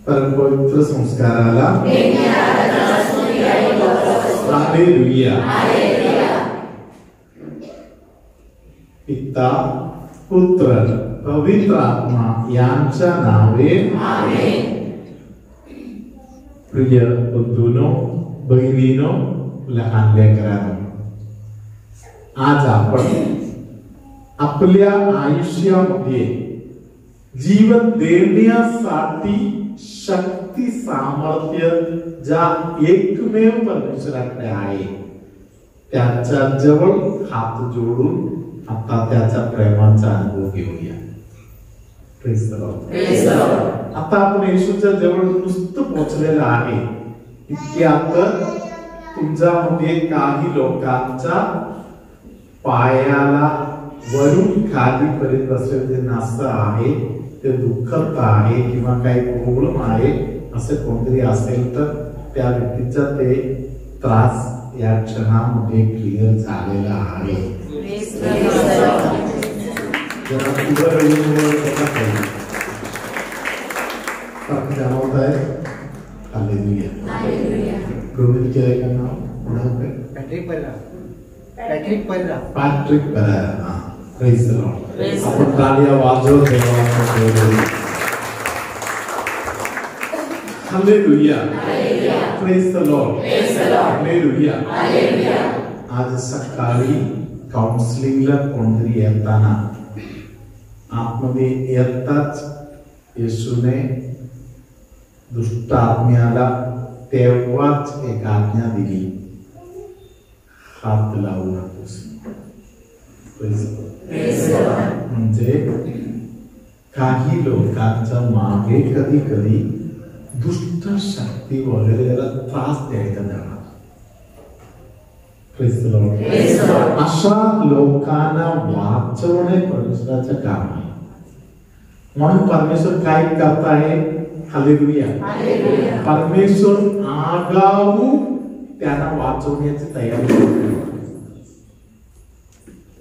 परमपवित्र संस्काराला हालेलुया. पिता पुत्र पवित्र आत्मा यांच्या नावे प्रिय बंधूंनो बहिणींनो लहान लेकरांनो, आज आपण आपल्या आयुष्यामध्ये जीवन देण्यासाठी शक्ती सामर्थ्य ज्या एकमेव परमेश्वराकडे आहे त्याच्या जवळ हात जोडून आता त्याच्या प्रेमाचा अनुभव घेऊया. Praise the Lord. आता आपण येशूच्या जवळ नुसतं पोहोचलेलं आहे. इतक्यात तुमच्यामध्ये काही लोकांच्या पायाला वरून खालीपर्यंत असलेलं जे नासं आहे ते दुखत आहे किंवा काही प्रॉब्लेम आहे असे कोणतरी असेल तर त्या व्यक्तीचा ते त्रास या क्षणामध्ये क्लिअर झालेला आहे. जाणवत आहे. हालेलुया. गोविंद केले का नाव? Patrick Pereira. Praise the lord. आपण टाळ्या वाजवत देवाला. Hallelujah. Praise the Lord. Hallelujah. आज सकाळी काउन्सिलिंगला कोणतरी येताना आतमध्ये येताच येशूने दुष्ट आत्म्याला तेव्हाच एक आज्ञा दिली, हात लावू नकोस. म्हणजे काही लोकांच्या मागे कधी कधी दुष्ट शक्ती वगैरे त्याला त्रास द्यायचा जाणार. अशा लोकांना वाचवणे परमेश्वराचं काम आहे. म्हणून परमेश्वर काय करत आहे? हालेलुया. परमेश्वर आगाऊ त्यांना वाचवण्याची तयारी करतो.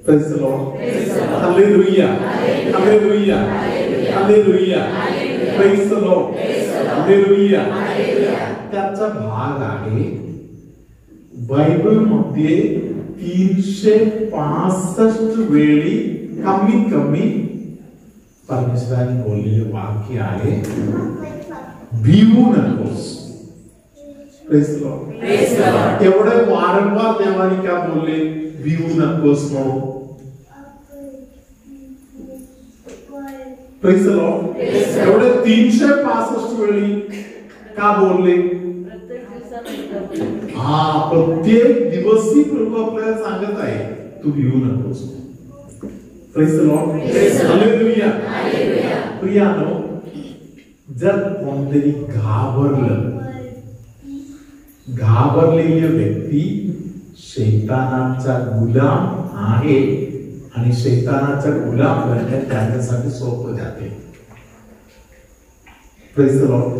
Praise the Lord. Hallelujah. Hallelujah. Hallelujah. Praise the Lord. Hallelujah. त्याचा भाग आहे बायबल मध्ये 365 वेळी कमीत कमी परमेश्वराने बोललेले वाक्य आहे, भिवू नकोस. Praise the Lord. एवढे वारंवार देवाने का बोलले भिवू नकोस म्हणून? Praise the Lord. एवढे 365 वेळी का बोलले? प्रत्येक दिवशी प्रभू आपल्याला सांगत आहे तू भिवू नकोस. Praise the Lord. हालेलुया. प्रियानो, जर कोणतरी घाबरलेली व्यक्ती शैतानाचा गुलाम आहे आणि शैतानाचा गुलाम बनणे त्याच्यासाठी सोपं जाते. Praise the Lord.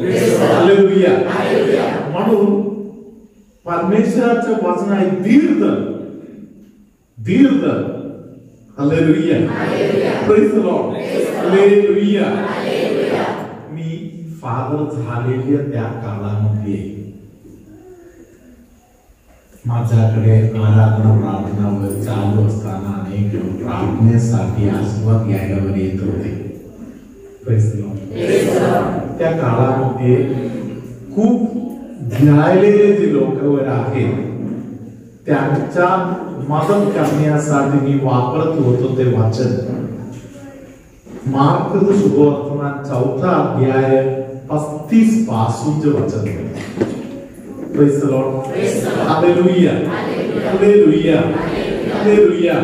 हालेलुया. म्हणून परमेश्वराचं वचन आहे दीर्घ. Hallelujah. Praise the Lord. Hallelujah. Me father झालेल्या त्या काळामध्ये माझ्याकडे आराधना प्रार्थना वगैरे चालू असताना अनेक प्रार्थनेसाठी आशीर्वाद घ्यायला येत होते. Praise the Lord. त्या काळामध्ये खूप ध्यायलेले जे लोक आहेत त्यांच्या मदत करण्यासाठी मी वापरत होतो ते वाचन मार्क शुभवर्तमान 4 अध्याय 35 पासूनचे वचन. Praise the Lord. Hallelujah. Hallelujah. Hallelujah.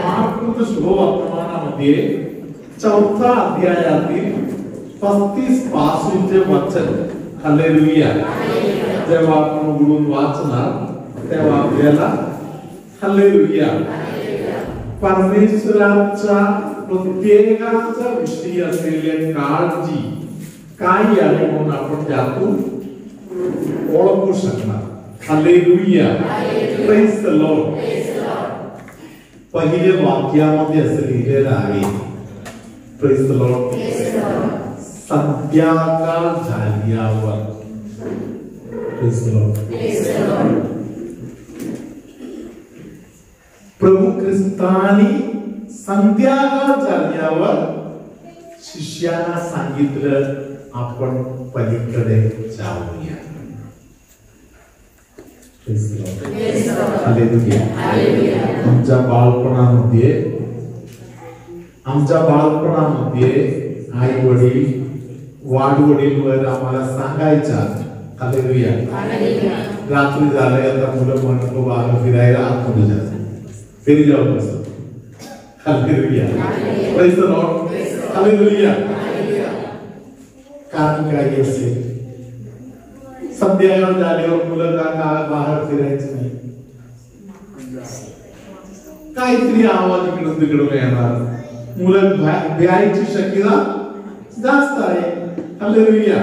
Mark शुभवर्तमानामध्ये 4 अध्यायातील 35 पासूनचे वचन. हालेलुया. जेव्हा आपण उघडून वाचणार तेव्हा आपल्याला हालेलुया परमेश्वराचा प्रत्येकाचा विषयी असलेल्या काळजी काय आहे म्हणून आपण त्यातून ओळखू शकणार. हालेलुया. Praise the Lord. पहिले वाक्यामध्ये असं लिहिलेलं आहे. Praise the Lord. संध्याकाळ झाल्यावर प्रभू ख्रिस्तानी संध्याकाळ झाल्यावर शिष्यांना सांगितलं आपण पलीकडे जाऊया. आमच्या बाळपणामध्ये आई वडील वाडवडील वर आम्हाला सांगायचा हालेलुया. रात्री झालंय आता मुलं म्हणतो बाहेर फिरायला आतमध्ये जायचं फेरी जाऊन बसतो. Hallelujah. Praise the Lord. Hallelujah. कारण काय असेल संध्याकाळ झाल्यावर मुलं का बाहेर फिरायचं नाही. काहीतरी आवाज इकडून तिकडून येणार मुलं भ्यायची शक्यता जास्त आहे. हालेलुया.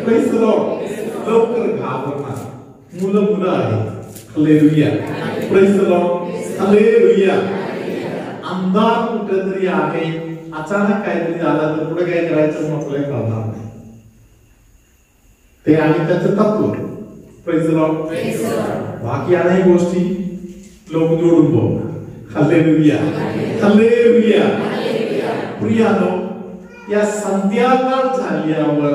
Praise the Lord. लवकर घाबरणार मुलं आहेत. Hallelujah. Praise the Lord. Hallelujah. अंधार कुठेतरी आहे अचानक काहीतरी झालं तर पुढे काय करायचं आपल्याला कळणार नाही. ते आणि त्याचं तत्व. Praise the Lord. बाकी अनेक गोष्टी लोक जोडून बघ. हालेलुया. हालेलुया. प्रियानो या संध्याकाळ झाल्यावर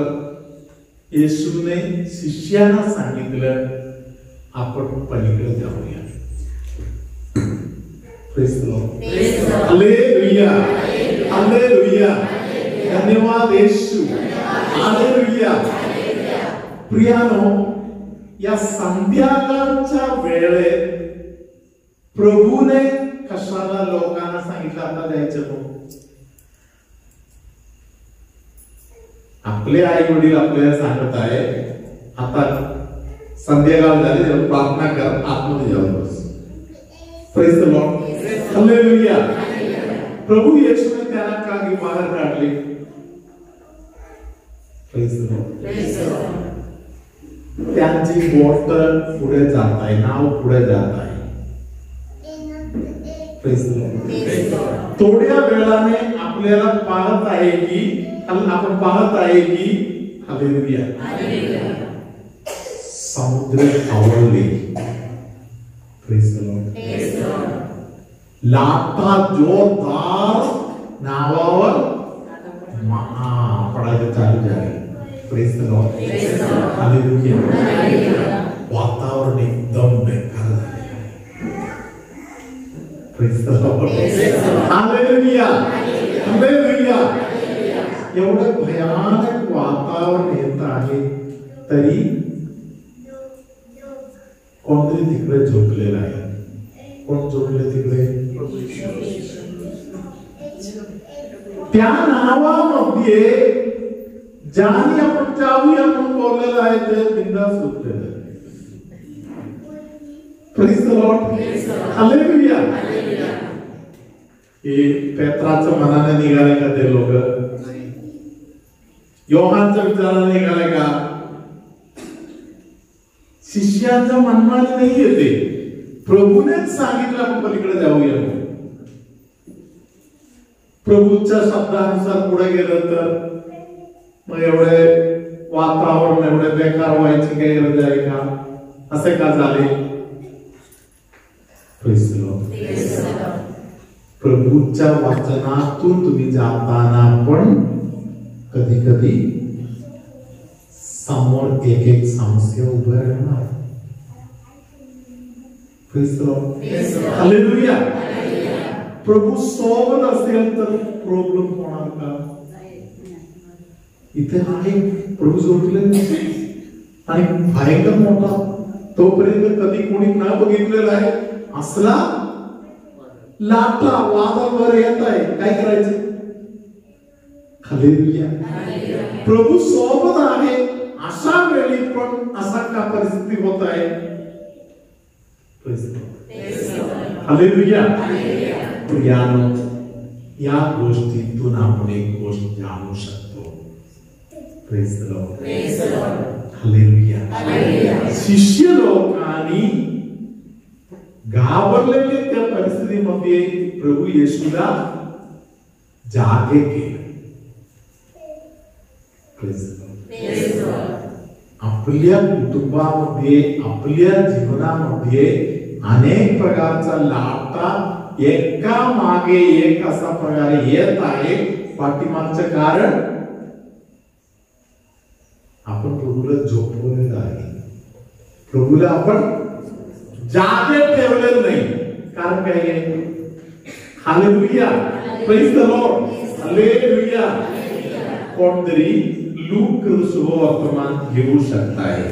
येशूने शिष्यांना सांगितलं आपण पलीकडे जाऊया. Praise the Lord. Hallelujah. Hallelujah. धन्यवाद येशू. हालेलुया. प्रियानो या संध्याकाळच्या वेळेत प्रभूने कशाला लोकांना सांगितलं आता जायचं हो. आपले आई वडील आपल्याला सांगत आहे आता संध्याकाळ झाली प्रार्थना कर आतमध्ये जाऊन बस. Praise the Lord. हालेलुया. प्रभू येशूने त्यांना का बाहेर काढले. Praise the lord. त्यांची बोट पुढे जात आहे नाव पुढे जात आहे. थोड्या वेळाने आपल्याला पाहत आहे की आपण पाहत आहे की हालेलुया समुद्र खवळले. Praise the Lord. लाटा जोरदार नावावर पडायला चालू झाले. Praise the Lord. हालेलुया. वातावरण एकदम बेकार झाले. Praise the Lord. Hallelujah. Hallelujah. एवढं भयानक वातावरण येत आहे तरी कोणतरी तिकडे झोपलेलं आहे. कोण झोपले तिकडे. त्या नावामध्ये ज्याने आपण जाऊया म्हणून बोललेलं आहे ते बिनधास्त झोपलेलं आहे. Praise the Lord. हालेलुया. हे पेत्राच्या मनाने निघाले का ते लोक. योहानच्या विचाराने निघाले का. शिष्यांच्या मनमानी नाही येते. प्रभूनेच सांगितलं आपण पलीकडे जाऊया. प्रभूच्या शब्दानुसार पुढे गेलं तर मग एवढे वातावरण एवढे बेकार व्हायची काही गरज आहे का. असे का झाले. प्रभूच्या वचनातून तुम्ही जाताना पण कधी कधी समोर एक एक समस्या उभं राहणार. हालेलुया. प्रभू सोबत असेल तर प्रॉब्लेम होणार का. इथे आहे प्रभू जोडले आणि भयंकर मोठा तोपर्यंत कधी कोणी न बघितलेला आहे असला लाटा वादळ वर येत आहे. काय करायचं. हालेलुया. प्रभू सोबत आहे अशा वेळी पण असा का परिस्थिती होत आहे. हालेलुया. प्रियानो या गोष्टीतून आपण एक गोष्ट जाणू शकतो. Praise the Lord. हालेलुया. शिष्य लोकांनी घाबरलेले त्या परिस्थितीमध्ये प्रभू येशूला जागे केले. आपल्या कुटुंबामध्ये आपल्या जीवनामध्ये अनेक प्रकारचा लाटा एका मागे एक असा प्रकारे येत आहे. पाठीमागचं कारण आपण प्रभूला झोपवलेलं आहे. प्रभूला आपण जागे ठेवलेलं नाही. कारण काय आहे? Hallelujah, praise the Lord, hallelujah. कोणतरी लूक शुभवर्तमान घेऊ शकताय.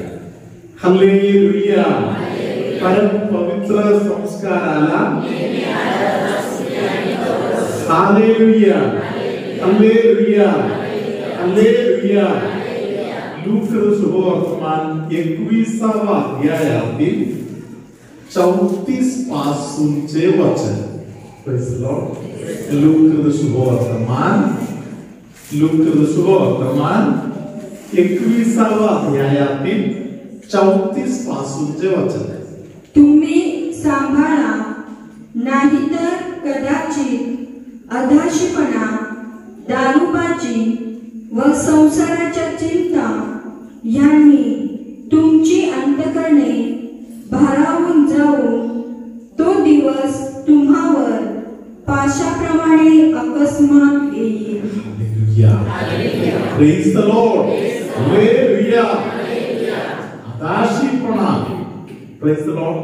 हालेलुया. कारण पवित्र संस्काराला हालेलुया, हालेलुया, हालेलुया. लूक शुभवर्तमान 21वा अध्यायातील 34 पासूनचे वचन. Praise the Lord. लूक शुभवर्तमान 21वा अध्यायातील 34 पासूनचे वचन. तुम्ही सांभाळा, नाहीतर कदाचित अधाशीपणा, दारूबाजी व संसाराच्या चिंता यांनी तुमची अंतःकरणे भारावून जाऊन तो दिवस तुम्हावर पाशाप्रमाणे अकस्मात येईल. Praise the Lord. Hallelujah. अधाशीपणा, Praise the Lord.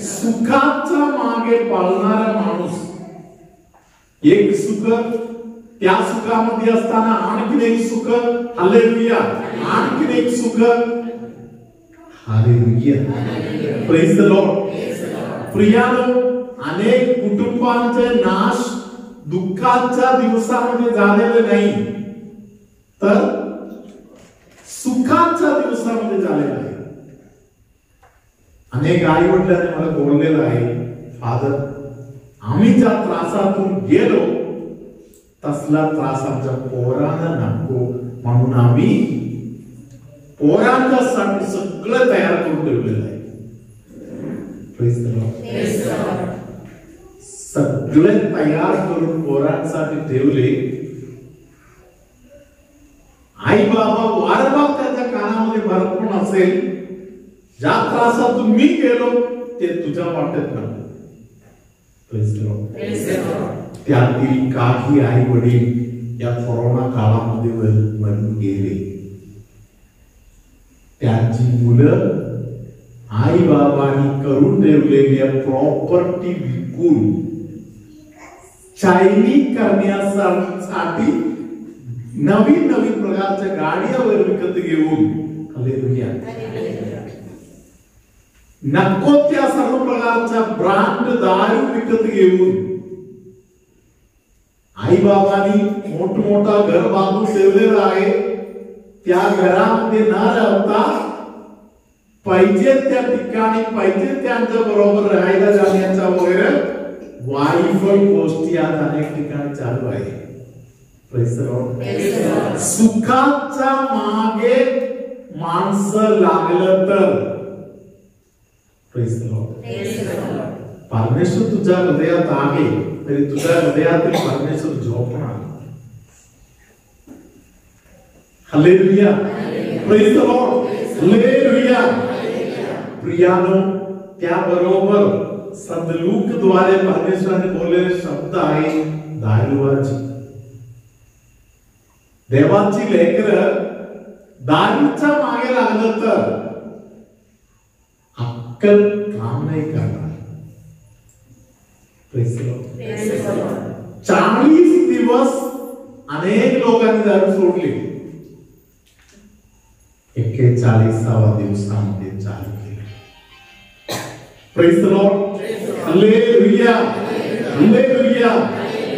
सुखाच्या मागे पळणारा माणूस, एक सुख, त्या सुखामध्ये असताना आणखीन एक सुख. हालेलुया. आणखीन एक सुख. हालेलुया. Praise the Lord. प्रियानो, अनेक कुटुंबांचे नाश दुःखाच्या दिवसामध्ये झालेले नाही, तर सुखाच्या दिवसामध्ये झालेले आहे. अनेक आई वडिलांनी मला बोललेलं आहे, फादर, आम्ही ज्या त्रासातून गेलो तसला त्रास आमच्या पोरांना नको, म्हणून आम्ही पोरांच्यासाठी सगळं तयार करून ठेवलेलं आहे. Praise the Lord. सगळे तयार करून पोरांसाठी ठेवले. आई बाबा वारंवार त्याच्या कानामध्ये भरपूर असेल, ज्या त्रासातून मी गेलो ते तुझ्या वाटत नाही. त्यातील काही आई वडील या कोरोना काळामध्ये मरून गेले. त्यांची मुलं आई बाबांनी करून ठेवलेल्या प्रॉपर्टी विकून चायनी करण्यासाठी नवीन नवीन प्रकारच्या गाड्या विकत घेऊन, हालेलुया, नको त्या सर्व प्रकारच्या ब्रँड दारू विकत घेऊन आई बाबांनी मोठमोठा घर बांधून ठेवलेला आहे. त्या घरामध्ये न राहता पाहिजे त्या ठिकाणी पाहिजे त्यांच्या बरोबर राहायला जाण्याचा वगैरे वाईफळ गोष्टी आज अनेक ठिकाणी चालू आहे. सुखाच्या मागे माणसं लागलं तर परमेश्वर तुझ्या हृदयात आहे, तरी तुझ्या हृदयातील परमेश्वर झोपणार. Hallelujah. Praise the Lord. Hallelujah. प्रियानो, त्याबरोबर सदलूक द्वारे परमेश्वराने बोललेले शब्द आहे दारूबाजी. देवाची लेकरं दारूच्या मागे लागलं तर अक्कल काम नाही करणार. 40 दिवस अनेक लोकांनी दारू सोडली. 41व्या दिवसामध्ये चालू केली. Praise the Lord. Hallelujah. Hallelujah.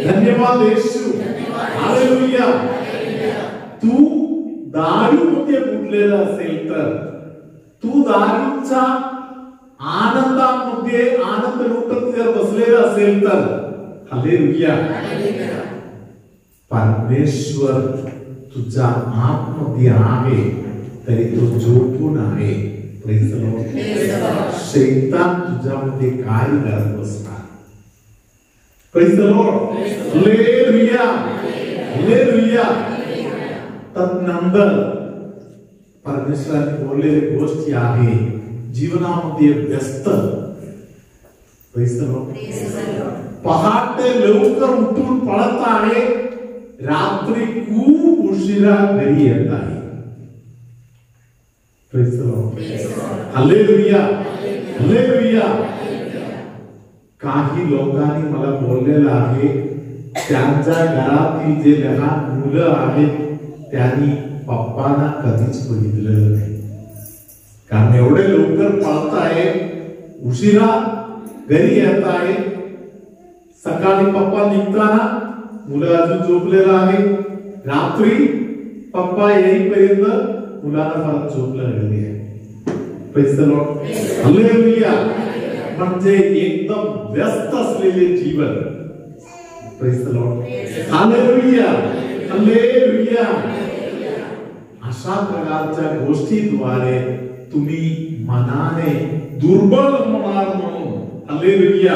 धन्यवाद येशू. हालेलुया. तू दारूमध्ये बुडलेला असेल तर, तू दारूच्या आनंदामध्ये आनंद लुटत जर बसलेला असेल तर, हालेलुया, परमेश्वर तुझ्या आतमध्ये आहे, तरी तो झोपून आहे. Praise the Lord. शैतान तुझ्यामध्ये काय करत बसणार. Praise the Lord. Hallelujah. Hallelujah. तदनंतर परमेश्वराने बोललेली गोष्टी आहे जीवनामध्ये व्यस्त पहाटे लवकर उठून पळत आहे, रात्री खूप उशिरा घरी येत आहे. Hallelujah hallelujah. काही लोकांनी मला बोललेलं आहे त्यांच्या घरातील जे लहान मुलं आहेत त्यांनी पप्पांना कधीच बघितलेलं नाही, कारण एवढे लवकर पळत आहे, उशिरा घरी येत आहे. सकाळी पप्पा निघताना मुलं अजून झोपलेलं आहे, रात्री पप्पा येईपर्यंत मुलांना परत झोप लागलेली आहे. Praise the Lord hallelujah. म्हणजे एकदम व्यस्त असलेले जीवन. Praise the Lord hallelujah hallelujah. अशा प्रकारच्या गोष्टीद्वारे तुम्ही मनाने दुर्बल होणार म्हणून हालेलुया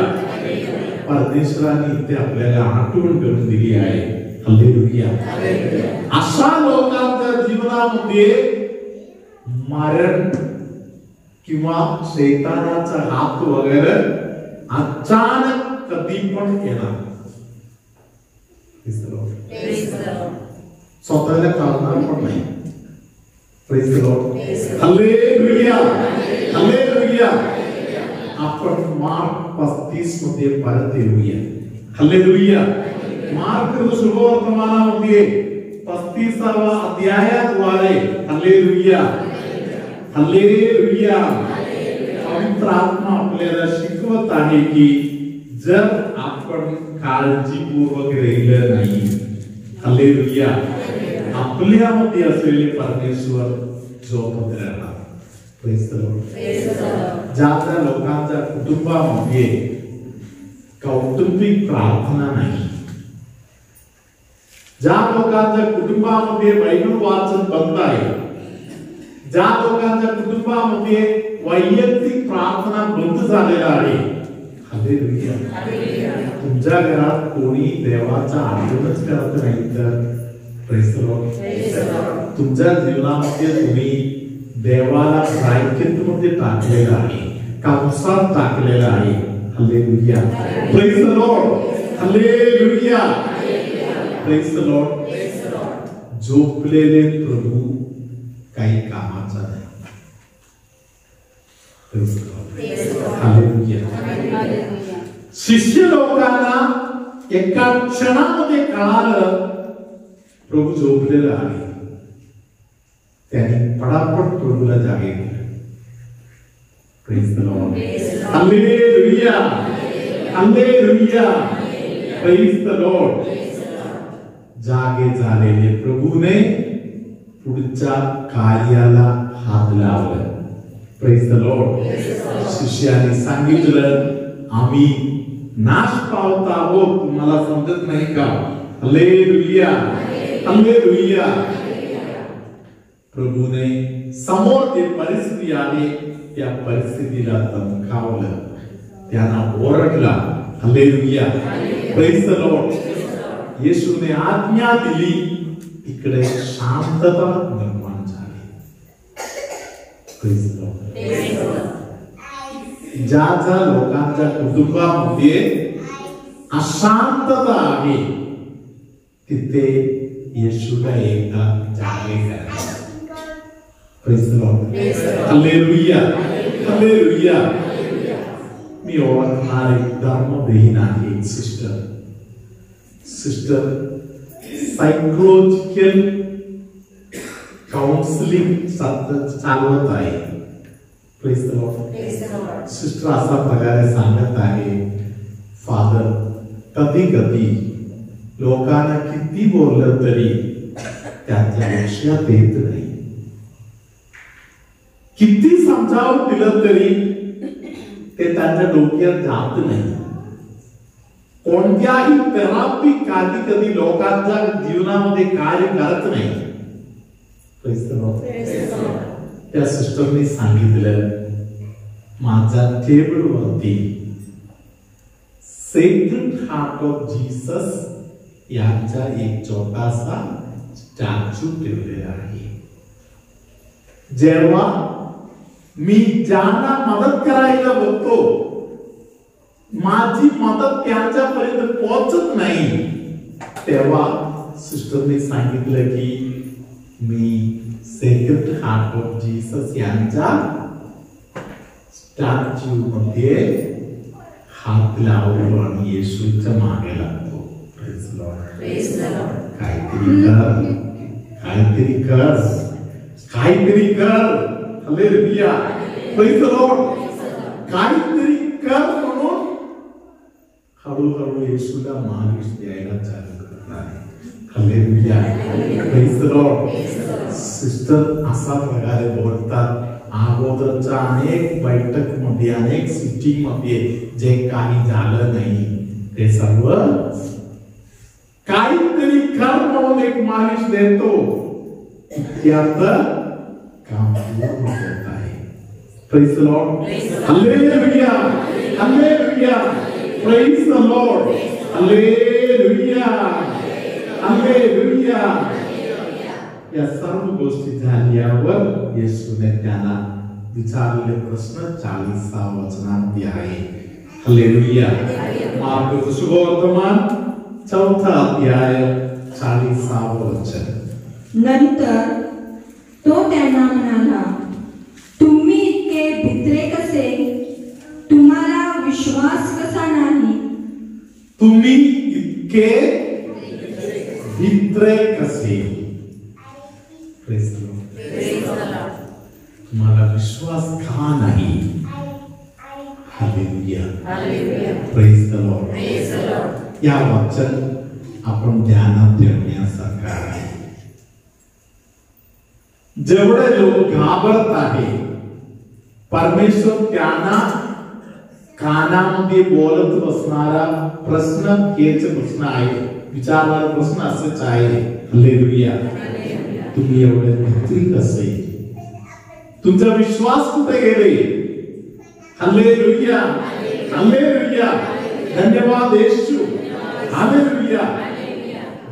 परमेश्वराने इथे आपल्याला आठवण करून दिली आहे. हालेलुया. अशा लोकांच्या जीवनामध्ये मरण किंवा शैतानाचा हात वगैरे अचानक कधी पण येणार, स्वतःला कळणार पण नाही. Praise the Lord hallelujah hallelujah. आपण मार्क 35 मध्ये परत येऊया. हालेलुया. मार्क शुभवर्तमानामध्ये 35वा अध्यायाद्वारे हालेलुया हालेलुया पवित्र आत्मा आपल्याला शिकवत आहे की जर आपण काळजीपूर्वक राहिलं नाही, हालेलुया, आपल्यामध्ये असलेले परमेश्वर झोपत राहणार. Praise the Lord. ज्या लोकांच्या कुटुंबामध्ये कौटुंबिक प्रार्थना नाही, ज्या लोकांच्या कुटुंबामध्ये बायबल वाचन बंद आहे, ज्या लोकांच्या कुटुंबामध्ये वैयक्तिक प्रार्थना बंद झालेला आहे, हालेलुया, तुमच्या घरात कोणी देवाचा आठवणच करत नाही तर प्रेज द लॉर्ड तुमच्या जीवनामध्ये तुम्ही देवाला प्रायश्चित्तमध्ये टाकलेला आहे, कंसात टाकलेला आहे. Hallelujah praise the Lord hallelujah praise the Lord. झोपलेले प्रभू काही कामाचा नाही. हालेलुया. शिष्य लोकांना एका क्षणामध्ये कळालं प्रभू झोपलेला आहे, त्यांनी पटापट प्रभूला जागे केलं. Praise the Lord hallelujah hallelujah praise the Lord. जागे झालेले प्रभूने पुढच्या कार्याला हात लावला. Praise the Lord. शिष्याने सांगितलं आम्ही नाश पावत आहोत, तुम्हाला समजत नाही का? Hallelujah hallelujah. प्रभूने समोर जी परिस्थिती आहे त्या परिस्थितीला धमकावलं, त्यांना ओरडला. Hallelujah praise the Lord. येशूने आज्ञा दिली, इकडे शांतता निर्माण झाली. Praise the Lord. ज्या ज्या लोकांच्या कुटुंबामध्ये अशांतता आहे तिथे येशूला एकदा जागे करा. Praise the Lord hallelujah hallelujah. मी ओळखणारे धर्मविहीन आहे सिस्टर सायकोलॉजिकल काउन्सिलिंग चालवत आहे. Praise the Lord. सिस्टर असा प्रकारे सांगत आहे, फादर कधी कधी लोकांना किती बोललं तरी त्यांच्या लक्षात येत नाही, किती समजावून दिलं तरी ते त्यांच्या डोक्यात जात नाही. कोणत्याही थेरपी कधी कधी लोकांच्या जीवनामध्ये कार्य करत नाही. Praise the Lord. त्या सिस्टरने सांगितलं, माझ्या टेबलवरती सेक्रेड हार्ट ऑफ जीसस यांचा एक छोटासा स्टॅच्यू ठेवलेला आहे. जेव्हा मी ज्यांना मदत करायला बघतो, माझी मदत त्यांच्यापर्यंत पोहोचत नाही, तेव्हा सिस्टरने सांगितलं की मी सेक्रेड हार्ट ऑफ जीसस यांच्या स्टॅच्यू मध्ये हात लावतो आणि येशूच्या मागे लागतो. Praise Lord. काहीतरी कर. हालेलुया. Praise Lord. काहीतरी कर म्हणून हळूहळू येशूला मालिश द्यायला चालू करणार. हालेलुया. Praise Lord. सिस्टर असा प्रकारे बोलतात, अगोदरच्या अनेक बैठक मध्ये, अनेक सिटिंग मध्ये जे काही झालं नाही ते सर्व काहीतरी कर म्हणून एक मालिश देतो, त्यात काम पूर्ण होत आहे. Praise the Lord. Hallelujah. Hallelujah. Praise the Lord. Hallelujah. Hallelujah. या सर्व गोष्टी झाल्यावर येशूने त्यांना विचारलेले प्रश्न 40 वचनांमध्ये आहे. हालेलुया. मार्क सुवर्तमान 4 अध्याय 40 वचन. नंतर तो त्यांना म्हणाला, तुम्ही इतके भित्रे कसे? तुम्हाला विश्वास कसा नाही? तुम्ही इतके भित्रे कसे? तुम्हाला विश्वास का नाही? हालेलुया. Praise the Lord. या वचन आपण ध्यानात ठेवण्यासारखं आहे. जेवढे लोक घाबरत आहे, परमेश्वर त्यांना कानामध्ये बोलत बसणारा प्रश्न हेच प्रश्न आहे, विचारणारा प्रश्न असंच आहे. हालेलुया. तुम्ही एवढे भित्री कसे? तुमचा विश्वास कुठे गेले? हालेलुया. हालेलुया. धन्यवाद येशू. हालेलुया.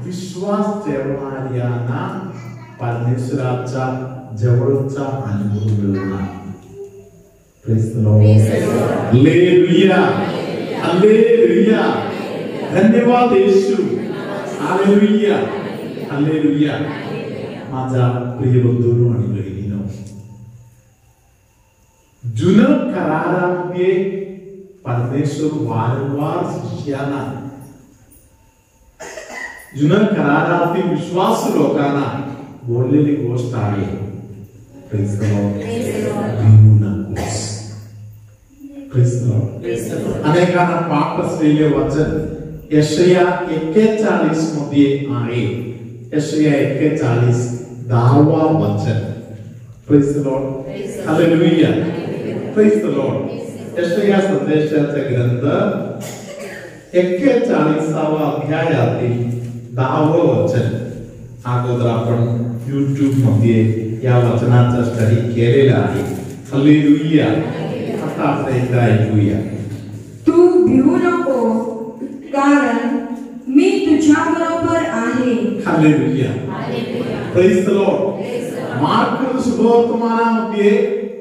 विश्वास ठेवणाऱ्यांना परमेश्वराचा जवळचा अनुभव मिळणार. Praise the Lord. Hallelujah. Hallelujah. धन्यवाद येशू. हालेलुया. हालेलुया. माझा प्रिय बंधूंनो आणि बहिणींनो, जुन्या करारामध्ये परमेश्वर वारंवार शिष्यांना, जुन्या करारातील विश्वासू लोकांना बोललेली गोष्ट आहे. Praise the Lord. भिवू नकोस. Praise the Lord. अनेकांना पाठ असलेले वचन यशाया 41 मध्ये आहे. यशाया 41 10 वचन. Praise the Lord. Hallelujah. Praise the Lord. यशाया संदेशाचा ग्रंथ 41 अध्यायातील 10 वचन. अगोदर आपण YouTube मध्ये या वचनाचा स्टडी केलेला आहे. हालेलुया. आता आपण एकदा ऐकूया. तू भिवू नको, कारण मी तुझ्या बरोबर आहे. Hallelujah. Praise the Lord. Mark सुवर्तमानामध्ये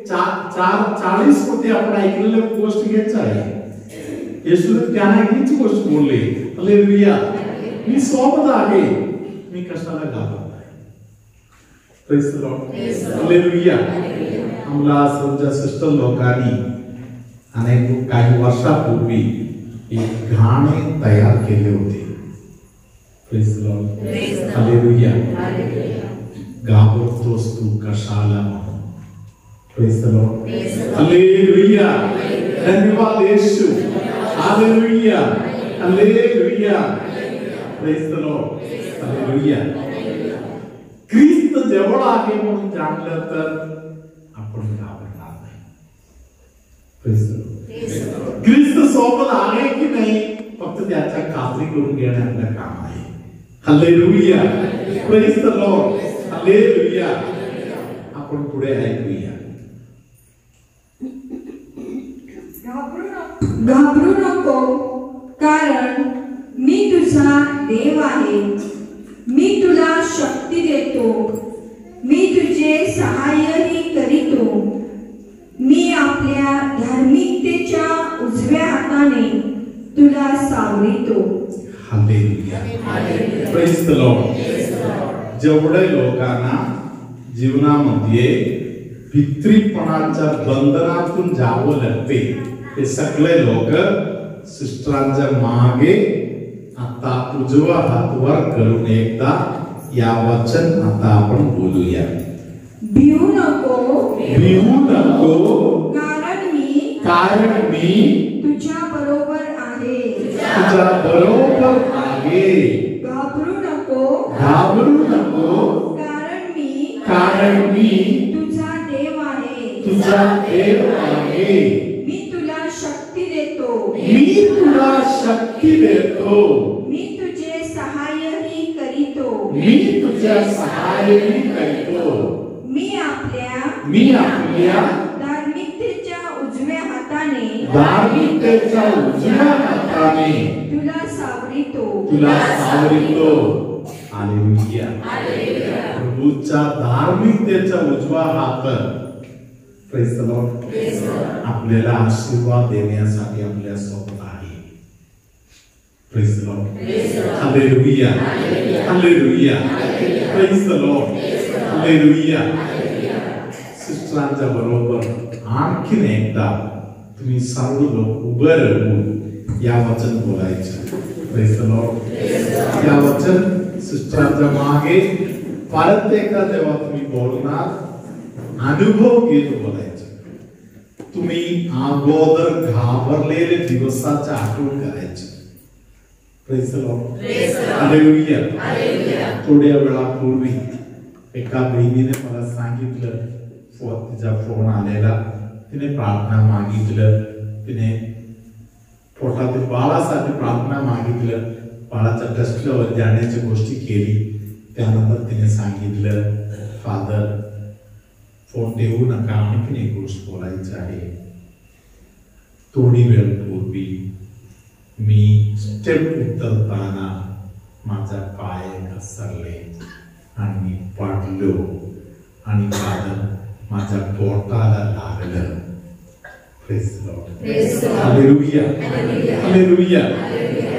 40 मध्ये आपण ऐकलेली गोष्ट हेच आहे. येशूने त्यांना हीच गोष्ट बोलली. हालेलुया. मी सोबत आहे, मी कशाला घाबरत नाही. Praise the Lord. हालेलुया. आम्हाला समजा सिस्टर लोकांनी अनेक काही वर्षापूर्वी एक गाणे तयार केले होते. Praise the Lord. हालेलुया. घाबरतोस तू कशाला म्हणून. Praise the Lord. हालेलुया. धन्यवाद येशू. Hallelujah. Hallelujah. Praise the Lord. Hallelujah. ख्रिस्त जवळ आहे म्हणून जाणलं तर आपण घाबरणार नाही. Praise the Lord. ख्रिस्त सोबत आहे की नाही फक्त त्याच्या खात्री करून घेणे आपलं काम आहे. Hallelujah. Praise the Lord. Hallelujah. आपण पुढे ऐकूया. घाबरू नको, कारण मी तुझा देव आहे. मी तुला शक्ती देतो, मी तुझे सहाय्यही करीतो, मी आपल्या धार्मिकतेच्या उजव्या हाताने तुला सावरितो. हालेलुया. Praise the Lord. जेवढे लोकांना जीवनामध्ये भित्रीपणाच्या बंधनातून जावं लागते ते सगळे लोक सिस्टरांच्या मागे आता उजवा हातवर करून एकदा या वचन आता आपण बोलूया. भिवू नको, भिवू नको, कारण मी तुझ्या बरोबर आहे. तुझ्या बरोबर आहे. घाबरू नको, घाबरू नको, कारण मी तुझा देव आहे. तुझा देव आहे. मी तुला शक्ती देतो, मी तुला शक्ती देतो, मी तुझे सहाय्यही करीतो, मी तुझ्या सहाय्यही करतो, मी आपल्या धार्मिकतेच्या उजव्या हाताने तुला सावरितो. हालेलुया. प्रभूच्या धार्मिकतेचा उजवा हात प्रेज द लॉर्ड आपल्याला आशीर्वाद देण्यासाठी आपल्या सोबत आहे. Praise the Lord. Hallelujah. Hallelujah. Praise the Lord. Hallelujah. सिस्टरांच्या बरोबर आणखीन एकदा तुम्ही सर्व लोक उभे राहून या वचन बोलायचं. Praise the Lord. या वचन सिस्टरांच्या मागे परत एकदा जेव्हा तुम्ही बोलणार अनुभव घेत बोलायचं. तुम्ही अगोदर घाबरलेले दिवसाच्या आठवण करायचे. Praise the Lord. हालेलुया. थोड्या वेळापूर्वी एका बहिणीने मला सांगितलं, तिचा फोन आलेला, तिने प्रार्थना मागितलं, तिने पोटातील बाळासाठी प्रार्थना मागितलं, बाळाच्या टेस्टवर जाण्याची गोष्टी केली. त्यानंतर तिने सांगितलं, फादर फोन ठेवू नका, आणखीन एक गोष्ट बोलायचं आहे. थोडी वेळ पूर्वी मी स्टेप उतरताना माझा पाय घसरले आणि मी पडलो आणि माझ्या पोटाला लागलं. Praise the Lord. Hallelujah. Hallelujah.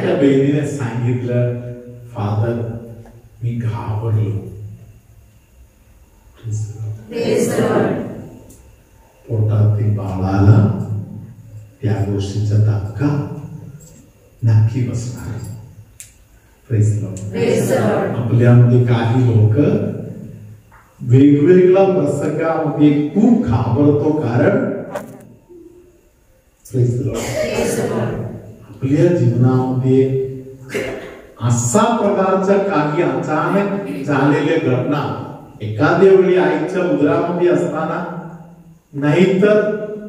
त्या बहिणीने सांगितलं, फादर मी घाबरलो. पोटातील बाळाला त्या गोष्टीचा धक्का नक्की बसणार. Praise the Lord. आपल्यामध्ये काही लोक वेगवेगळ्या प्रसंगामध्ये खूप घाबरतो, कारण आपल्या जीवनामध्ये असा प्रकारच्या काही अचानक झालेल्या घटना एखाद्या वेळी आईच्या उदरामध्ये असताना, नाहीतर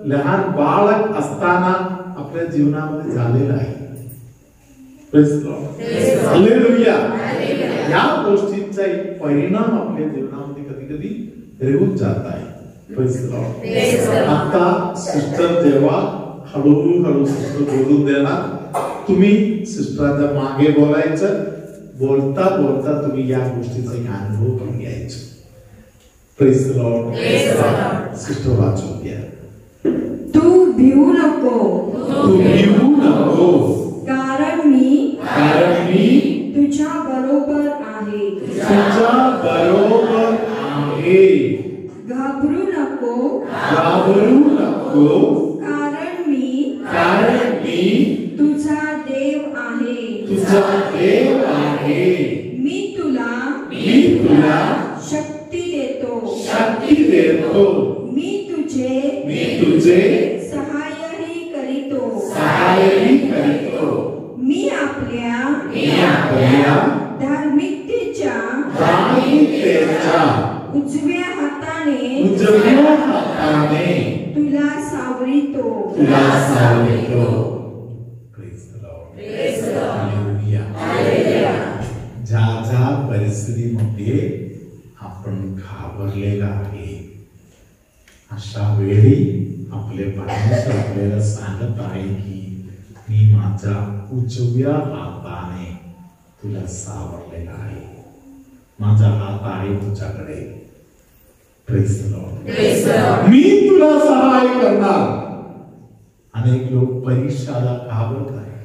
लहान बाळक असताना आपल्या जीवनामध्ये झालेला आहे. हालेलुया. या गोष्टींचा परिणाम आपल्या जीवनामध्ये कधी कधी रेवून जात आहे. आता सिस्टर जेव्हा हळूहळू सिस्टर बोलून देणार, तुम्ही सिस्टरच्या मागे बोलायचं. बोलता बोलता तुम्ही या गोष्टीचा एक अनुभव करून घ्यायचा. Praise the Lord. सिस्टर वाचून घ्या. तू भिवू नको, तू भिवू नको, कारण मी तुझ्या बरोबर आहे. तुझ्या बरोबर आहे. घाबरू नको, घाबरू नको, कारण मी तुझा देव आहे. तुझा देव आहे. मी तुला शक्ती देतो, शक्ती देतो, मी तुझे सहाय्यही करीतो, मी आपल्या धार्मिकतेच्या उजव्या हाताने तुला सावरितो. ज्या परिस्थितीमध्ये आपण घाबरलेला आहे, अशा वेळी आपले परमेश्वर आपल्याला सांगत आहे की मी माझ्या उजव्या हाताने तुला सावरलेला आहे. माझा हात आहे तुझ्याकडे. Praise the Lord. मी तुला सहाय करणार. अनेक लोक परीक्षाला घाबरत आहेत.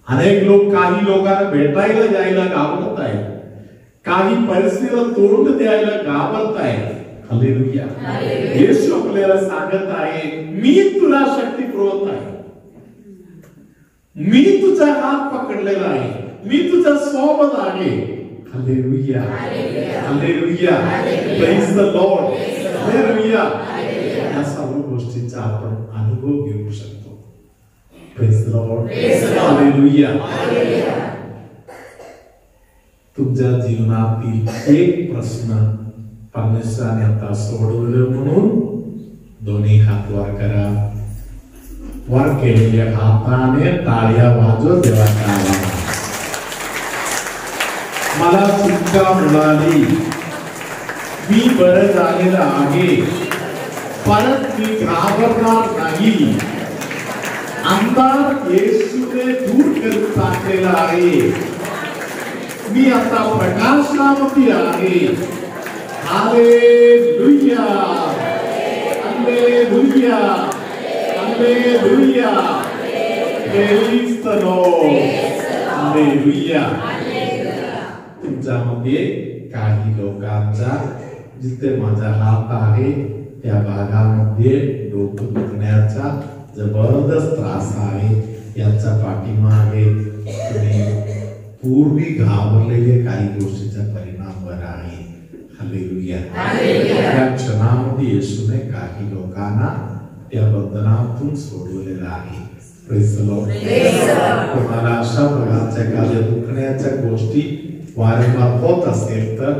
अनेक लोक काही लोकांना भेटायला जायला घाबरत आहेत. काही परिस्थितीला तोंड द्यायला घाबरत आहेत. हालेलुया. येशू आपल्याला सांगत आहे, मी तुला शक्ती पुरवत आहे. मी तुझा हात पकडलेला आहे. मी तुझा सोबत आहे. Hallelujah. Hallelujah. Praise the Lord. Hallelujah. या सर्व गोष्टींचा आपण अनुभव घेऊ शकतो. Praise the Lord. हालेलुया. तुमच्या जीवनातील एक प्रश्न परमेश्वराने आता सोडवलं म्हणून दोन्ही हात वर करा. वर केलेल्या हाताने टाळ्या वाजवत देवाचा आभार. मला सुटका मिळाली. मी बरं झालेलं आहे. परत मी घाबरणार नाही. अंधार येशूने दूर करून टाकलेला आहे. मी आता प्रकाशामध्ये आहे. Hallelujah. Hallelujah. Hallelujah. Praise the Lord. Hallelujah. तुमच्यामध्ये काही लोकांचा जिथे माझा हात आहे त्या भागामध्ये डोकं दुखण्याचा जबरदस्त त्रास आहे. याचा पाठीमागे तुम्ही पूर्वी घाबरलेले काही गोष्टीचा परिणाम बरा आहे. हालेलुया. त्या क्षणामध्ये येशूने काही लोकांना त्या बंधनातून सोडवलेलं आहे. Praise the Lord. तुम्हाला अशा प्रकारच्या काही दुखण्याच्या गोष्टी वारंवार होत असेल तर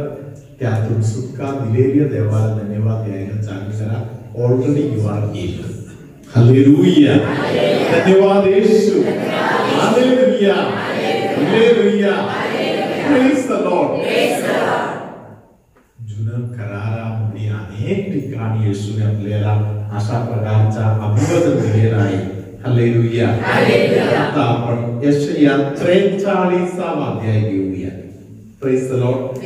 त्यातून सुटका दिलेली देवाला धन्यवाद द्यायला चालू करा. Already you are healed. Hallelujah. धन्यवाद येशू. Hallelujah. Hallelujah. Praise the Lord. जुन्या करारामध्ये अनेक ठिकाणी येशूने आपल्याला अशा प्रकारचा अभिवादन दिलेला आहे. हालेलुया. आता आपण यशाया 43 अध्याय घेऊया. Praise the Lord.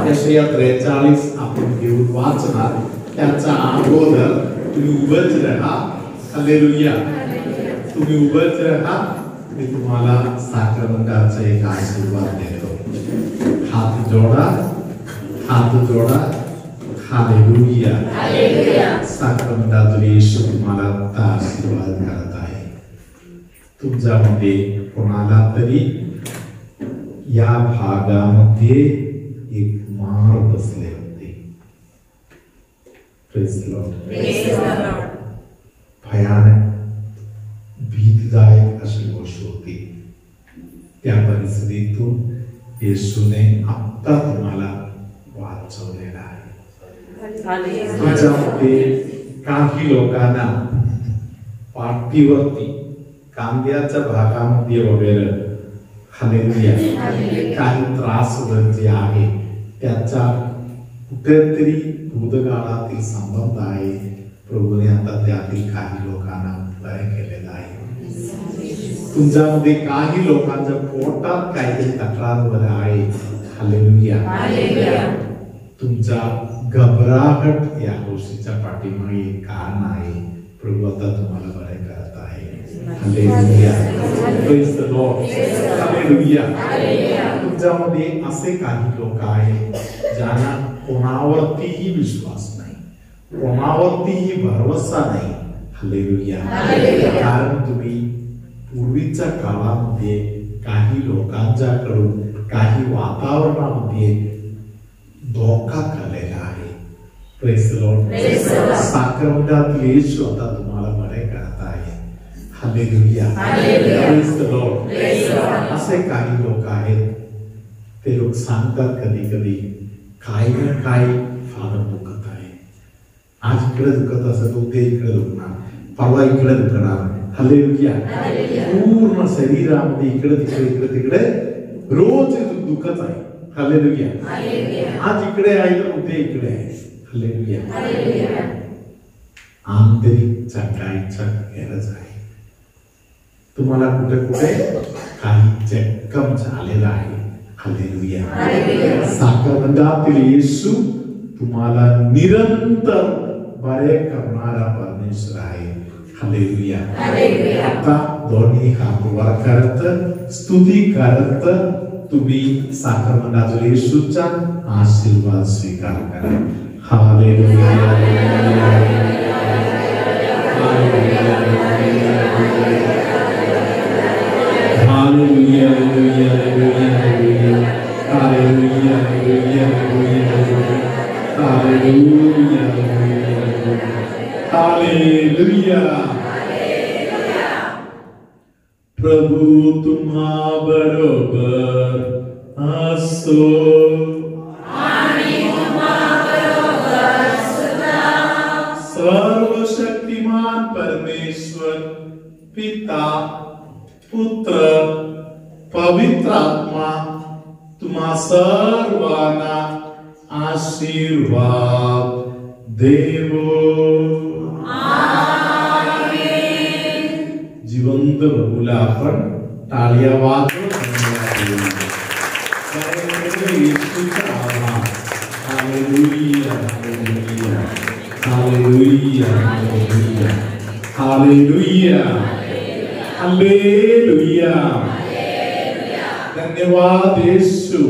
यशाया 43 आपण घेऊन वाचणार. त्याचा अगोदर तुम्ही उभेच राहा. हालेलुया. तुम्ही उभेच राहा. मी तुम्हाला साक्रमंटाचा एक आशीर्वाद देतो. हात जोडा. हात जोडा. हालेलुया. साक्रमंटातून येशू तुम्हाला आशीर्वाद करत आहे. तुमच्यामध्ये कोणाला तरी या भागामध्ये एक मार बसले होते. Praise the Lord. भयानक भीतीदायक अशी गोष्ट होती. त्या परिस्थितीतून येशूने आता तुम्हाला वाचवलेला आहे. तुमच्यामध्ये काही लोकांना पाठीवरती कांद्याच्या भागामध्ये वगैरे हालेलुया काही त्रास वगैरे आहे. त्याचा कुठेतरी भूतकाळातील संबंध आहे. प्रभूने आता त्यातील काही लोकांना बरे केलेलं आहे. तुमच्यामध्ये काही लोकांच्या पोटात काहीतरी तक्रार वगैरे आहे. हालेलुया. तुमचा घबराहट या गोष्टीच्या पाठीमागे एक कारण आहे. प्रभू आता तुम्हाला बरे करत आहे. Hallelujah. Praise the Lord. Hallelujah. तुमच्यामध्ये असे काही लोक आहेत ज्यांना कोणावरतीही विश्वास नाही, कोणावरतीही भरवसा नाही. हालेलुया. कारण तुम्ही पूर्वीच्या काळामध्ये काही लोकांच्याकडून काही वातावरणामध्ये धोका खाल्लेला आहे. Praise the Lord. साक्रमंटातील येशू आता तुम्हाला बरे करत आहे. हालेलुया. Praise the Lord. असे काही लोक आहेत. ते लोक सांगतात कधी कधी काही ना काही फार दुखत आहे. आज इकडे दुखत असेल तर उद्या इकडे दुखणार, परवा इकडे दुखणार. हालेलुया. पूर्ण शरीरामध्ये इकडे तिकडे इकडे तिकडे रोज दुखत आहे. हालेलुया. आज इकडे आहे तर उद्या इकडे आहे. हालेलुया. आंतरिक चकाईचा गरज आहे. तुम्हाला कुठे कुठे काही जखम झालेला आहे. हालेलुया. साक्रमंटातील येशू तुम्हाला निरंतर बरे करणारा परमेश्वर आहे. हालेलुया. आता दोन्ही हात वर करत स्तुती करत तुम्ही साक्रमंटातील येशूचा आशीर्वाद स्वीकार करा. Hallelujah. Hallelujah, hallelujah, hallelujah, hallelujah, hallelujah, hallelujah, hallelujah. प्रभु तुम्हा बरोबर असो. सर्वशक्तिमान परमेश्वर पिता पुत्र पवित्र आत्मा तुम्हा सर्वांना आशीर्वाद देवो. जिवंत प्रभूला आपण टाळ्या वाजवून येशूचा आभार. Hallelujah, hallelujah, hallelujah, hallelujah, hallelujah. धन्यवाद येशू.